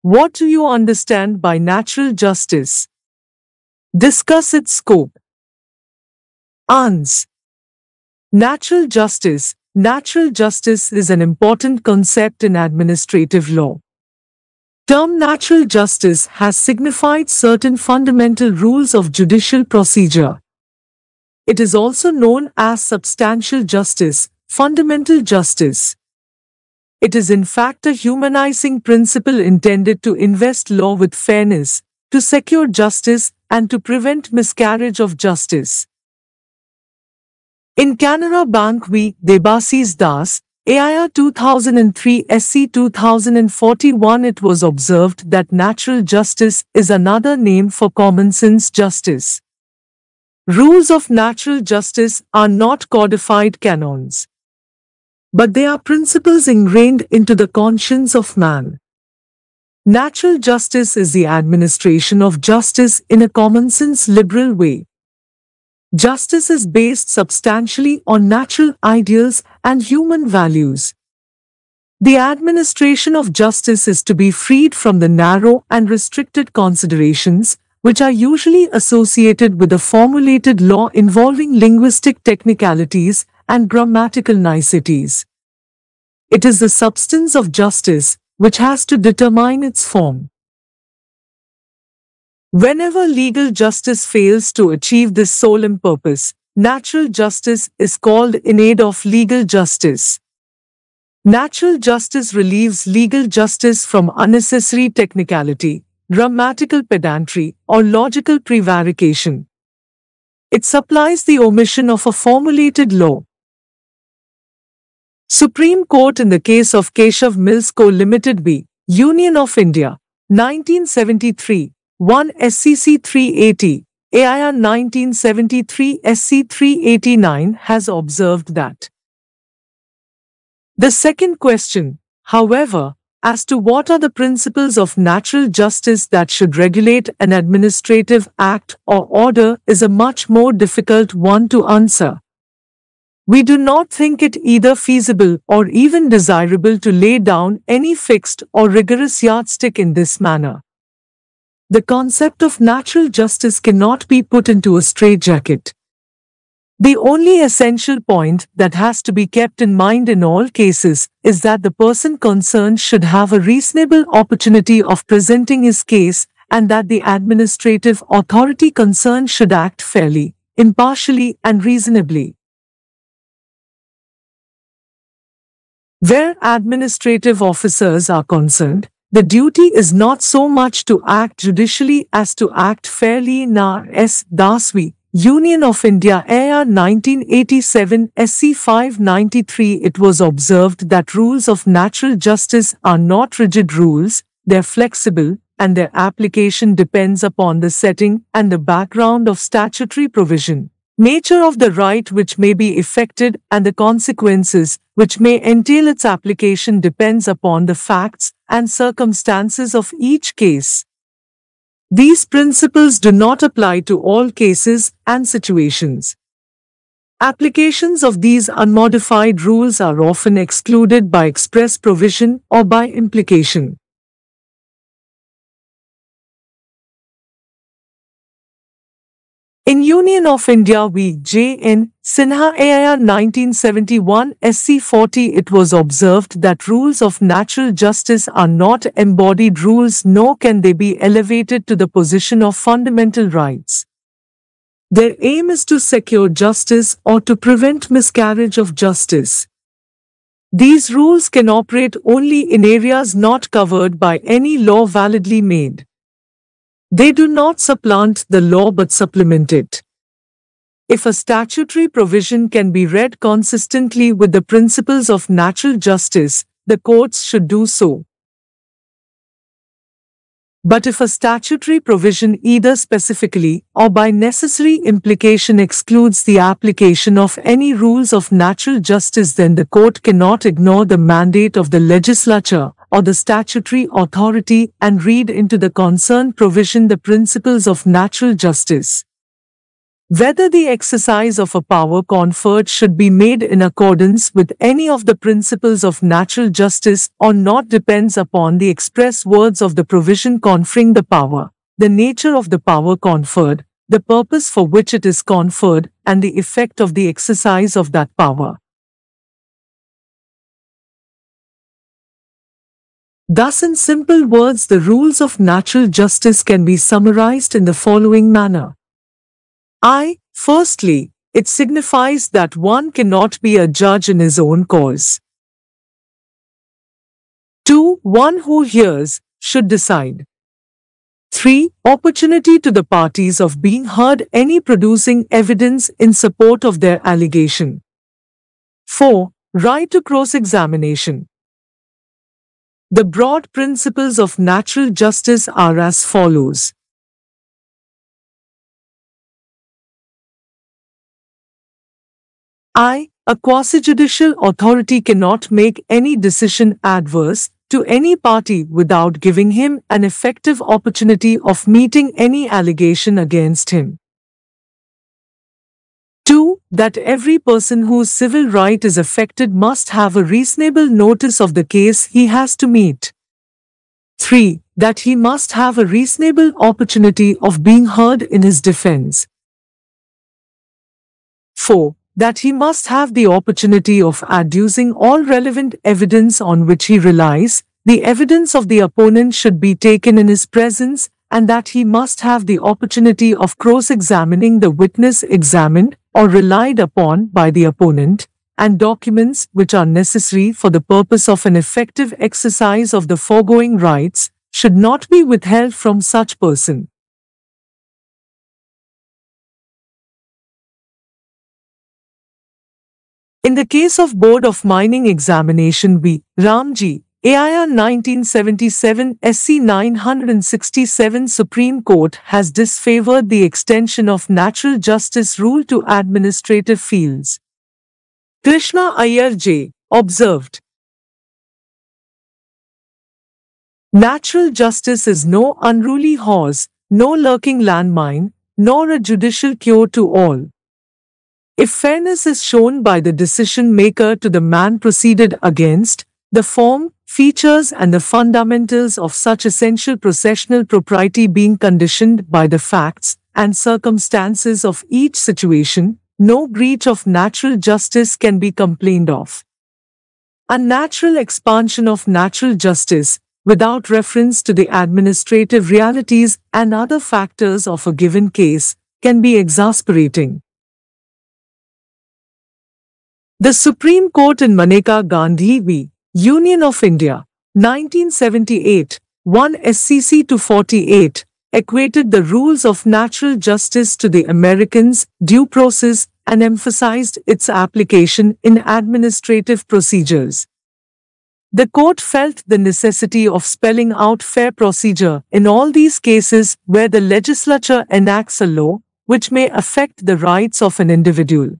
What do you understand by natural justice? Discuss its scope. Ans. Natural justice. Natural justice is an important concept in administrative law. Term natural justice has signified certain fundamental rules of judicial procedure. It is also known as substantial justice, fundamental justice. It is in fact a humanizing principle intended to invest law with fairness, to secure justice, and to prevent miscarriage of justice. In Canara Bank v. Debasi's Das, AIR 2003 SC 2041 it was observed that natural justice is another name for common sense justice. Rules of natural justice are not codified canons, but they are principles ingrained into the conscience of man. Natural justice is the administration of justice in a common-sense liberal way. Justice is based substantially on natural ideals and human values. The administration of justice is to be freed from the narrow and restricted considerations, which are usually associated with a formulated law involving linguistic technicalities and grammatical niceties. It is the substance of justice which has to determine its form. Whenever legal justice fails to achieve this solemn purpose, natural justice is called in aid of legal justice. Natural justice relieves legal justice from unnecessary technicality, grammatical pedantry, or logical prevarication. It supplies the omission of a formulated law. Supreme Court in the case of Keshav Mills Co. Limited v. Union of India, 1973, 1 SCC 380, AIR 1973 SC 389 has observed that. The second question, however, as to what are the principles of natural justice that should regulate an administrative act or order is a much more difficult one to answer. We do not think it either feasible or even desirable to lay down any fixed or rigorous yardstick in this manner. The concept of natural justice cannot be put into a straitjacket. The only essential point that has to be kept in mind in all cases is that the person concerned should have a reasonable opportunity of presenting his case and that the administrative authority concerned should act fairly, impartially and reasonably. Where administrative officers are concerned, the duty is not so much to act judicially as to act fairly. Na S. Das v. Union of India AIR 1987 SC 593 it was observed that rules of natural justice are not rigid rules, they are flexible, and their application depends upon the setting and the background of statutory provision, nature of the right which may be effected and the consequences which may entail its application depends upon the facts and circumstances of each case. These principles do not apply to all cases and situations. Applications of these unmodified rules are often excluded by express provision or by implication. In Union of India v. J.N. Sinha AIR 1971 SC 40 it was observed that rules of natural justice are not embodied rules nor can they be elevated to the position of fundamental rights. Their aim is to secure justice or to prevent miscarriage of justice. These rules can operate only in areas not covered by any law validly made. They do not supplant the law but supplement it. If a statutory provision can be read consistently with the principles of natural justice, the courts should do so. But if a statutory provision either specifically or by necessary implication excludes the application of any rules of natural justice, then the court cannot ignore the mandate of the legislature or the statutory authority and read into the concerned provision the principles of natural justice. Whether the exercise of a power conferred should be made in accordance with any of the principles of natural justice or not depends upon the express words of the provision conferring the power, the nature of the power conferred, the purpose for which it is conferred, and the effect of the exercise of that power. Thus, in simple words, the rules of natural justice can be summarized in the following manner. Firstly, it signifies that one cannot be a judge in his own cause. 2. One who hears should decide. 3. Opportunity to the parties of being heard any producing evidence in support of their allegation. 4. Right to cross-examination. The broad principles of natural justice are as follows. A quasi-judicial authority cannot make any decision adverse to any party without giving him an effective opportunity of meeting any allegation against him. 2. That every person whose civil right is affected must have a reasonable notice of the case he has to meet. 3. That he must have a reasonable opportunity of being heard in his defense. 4. That he must have the opportunity of adducing all relevant evidence on which he relies, the evidence of the opponent should be taken in his presence, and that he must have the opportunity of cross-examining the witness examined or relied upon by the opponent, and documents which are necessary for the purpose of an effective exercise of the foregoing rights should not be withheld from such person. In the case of Board of Mining Examination B. Ramji, AIR 1977 SC 967, Supreme Court has disfavored the extension of natural justice rule to administrative fields. Krishna Iyer J. observed, natural justice is no unruly horse, no lurking landmine, nor a judicial cure to all. If fairness is shown by the decision maker to the man proceeded against, the form, features and the fundamentals of such essential processional propriety being conditioned by the facts and circumstances of each situation, no breach of natural justice can be complained of. A natural expansion of natural justice, without reference to the administrative realities and other factors of a given case, can be exasperating. The Supreme Court in Maneka Gandhi v. Union of India, 1978, 1 SCC 248, equated the rules of natural justice to the Americans' due process and emphasized its application in administrative procedures. The court felt the necessity of spelling out fair procedure in all these cases where the legislature enacts a law which may affect the rights of an individual.